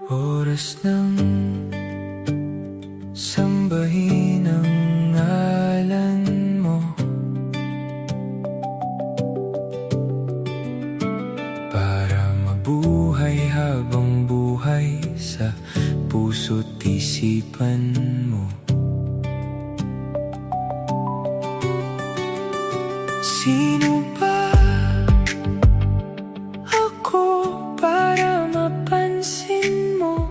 Oras ng sambahin ang ngalan mo, para mabuhay habang buhay sa puso't isipan mo. Sino ba ako para mapansin mo?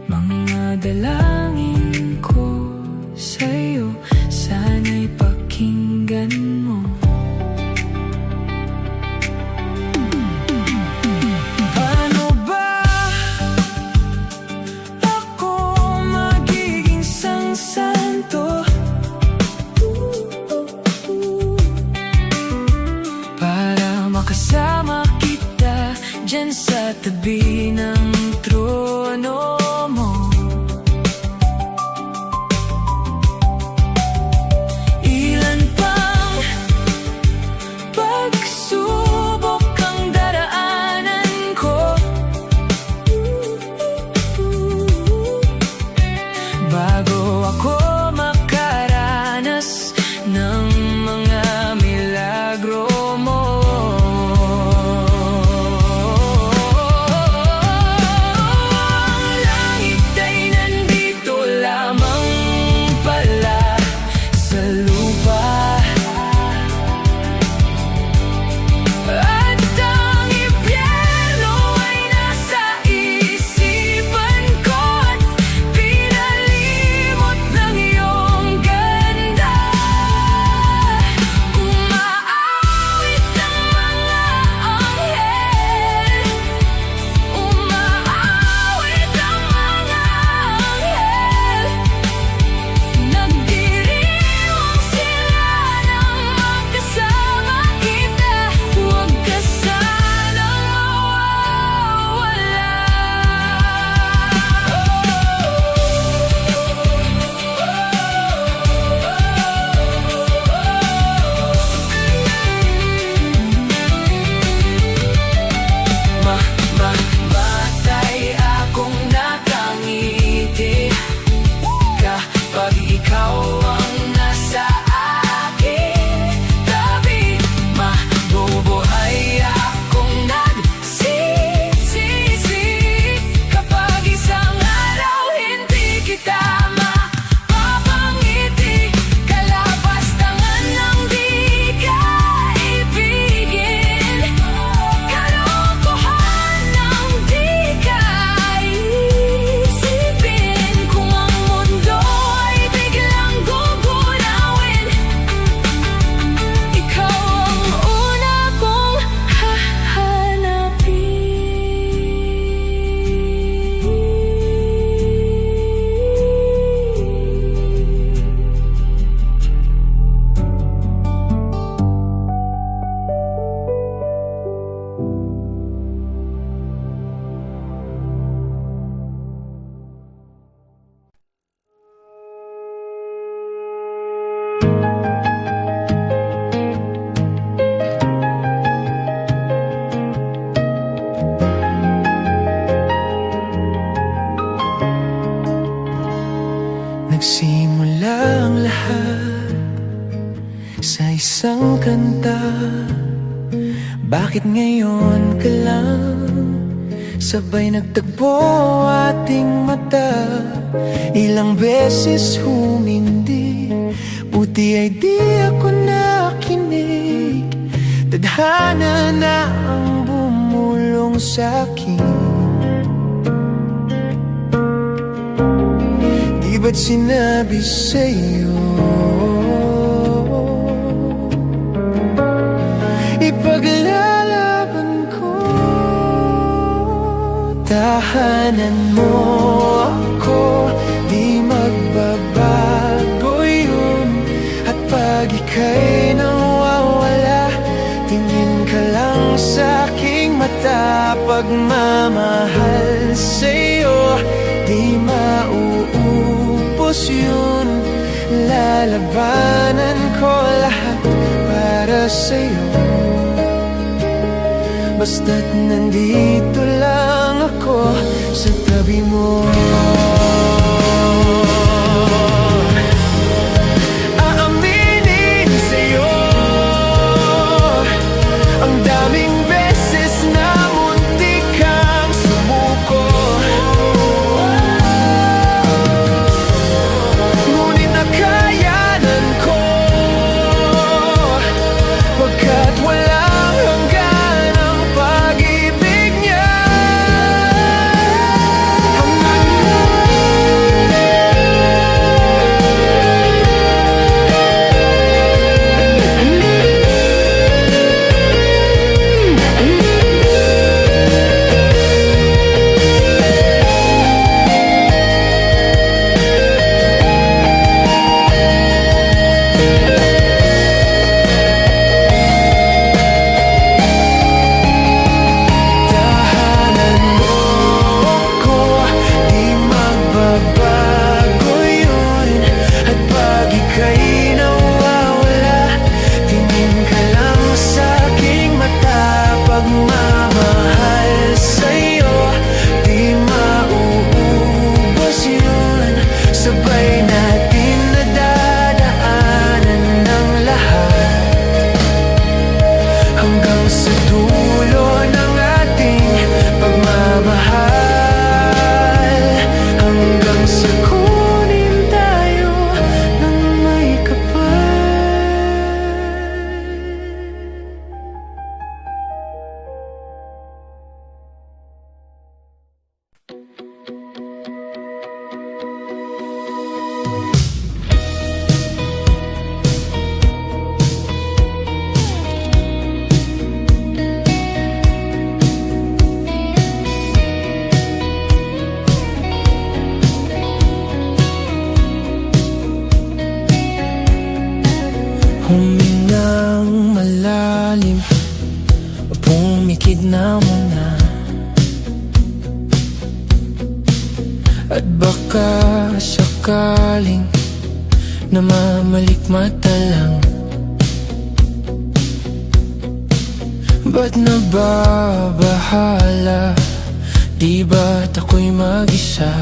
Mga dalangin ko sa'yo, sana'y pakinggan mo. Paano ba ako magiging santo para makasama kita dyan sa tabi ng trono mo? Ilan pang pagsubok ang daraanan ko, bago ako makaranas ng mga milagro mo. Langit ay nandito lamang pala sa lupa, at ang impyerno ay nasa isipan ko, at pinalimot ng iyong ganda. Umaawit ang mga anghel, umaawit ang mga anghel, nagdiriwang sila nang magkasama kita. Huwag ka sanang mawawala. Mamatay akong nakangiti kapag ikaw ang nasa aking tabi. Mabubuhay akong nagsisisi kapag isang araw hindi kita mapapangiti. Kalapastangan ng di ka ibigin, kalokohan ng di ka isipin. Kung ang mundo ay biglang gugunawin, ikaw ang una kong hahanapin. Nagsimula ang lahat sa isang kanta. Bakit ngayon ka lang sabay nagtagpo ating mata? Ilang beses humindi, buti ay di ako nakinig. Tadhana na ang bumulong sa'kin. Di ba't sinabi sa'yo ipaglalaban ko? Tahanan mo ako, di magbabago yun. At pag ika'y nawawala, tingin ka lang sa'king mata. Pagmamahal sa'yo, di mauubos yun. Lalabanan ko lahat para sa'yo. basta't nandito lang ako sa tabi mo. Aaminin sa'yo ang daming beses na muntik kang sumuko, ngunit nakayanan ko pagkat walang hanggan ang pag-ibig niya. Humingang malalim, pumikit na muna, at baka sakaling namamalikmata lang. Ba't nababahala? Di ba't ako'y mag-isa?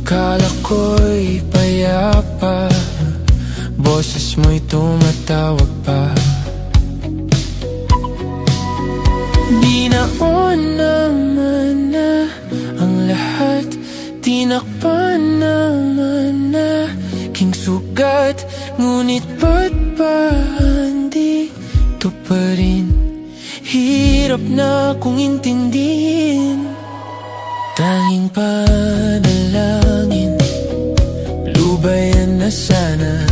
Kala ko'y payapa, boses mo'y tumatawag pa. Di naon naman na ang lahat, tinakpan naman na king sugat. Ngunit ba't ba andito pa rin? Hirap na kong intindihin. Tanging panalangin, lubayan na sana,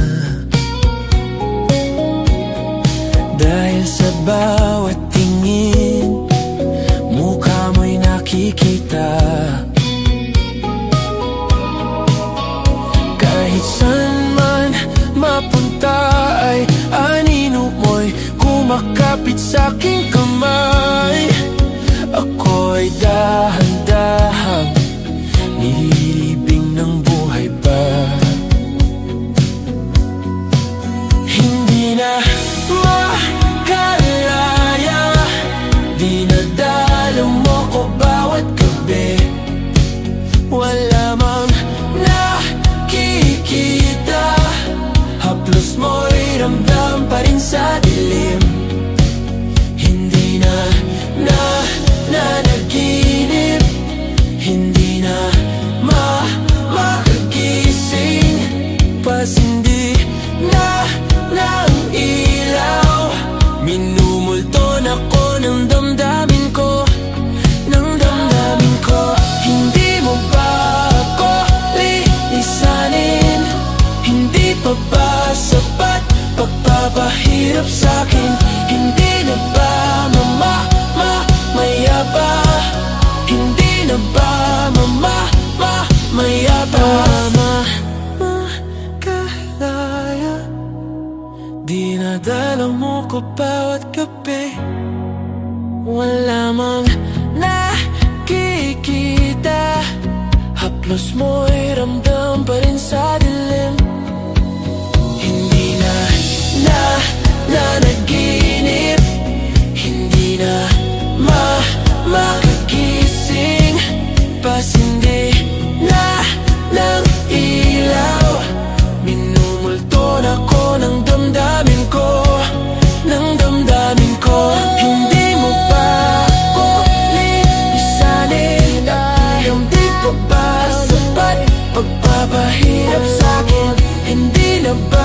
dahil sa bawat tingin, mukha mo'y nakikita. Kahit saan man mapunta ay anino mo'y kumakapit sa'king kamay. Ako'y dahan-dahang nililibing ng buhay pa. Hindi na makalaya, dinadalaw mo ko bawat gabi. Wala mang nakikita, haplos mo'y ramdam pa rin sa dilim. Hindi na nanaginip, hindi na makagising, pasindi na ng ilaw. Minumulton ako ng damdamin ko, ng damdamin ko. Hindi mo ba ako lisanin? Hindi pa ba sapat pagpapahirap sa'kin? Hindi na ba maya pa? Hindi na ba maya pa? Makalaya, dinadalaw mo ko bawat gabi. Wala mang nakikita, haplos mo'y ramdam pa rin sa dilim. Hindi na nanaginip, ko ng damdamin ko, ng damdamin ko. Hindi mo ba ako lilisanin? Hindi pa ba sapat pagpapahirap sa'kin? Hindi na ba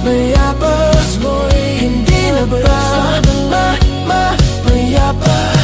mayabas mo'y hindi na ba mayabas?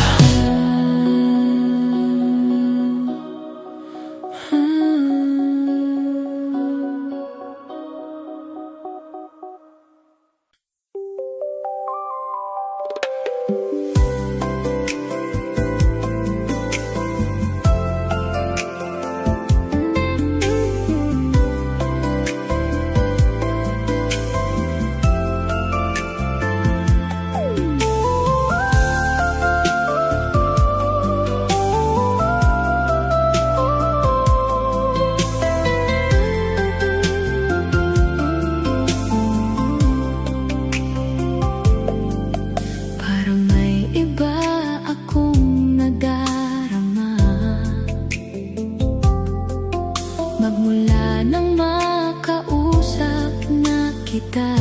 Magmula nang makausap na kita,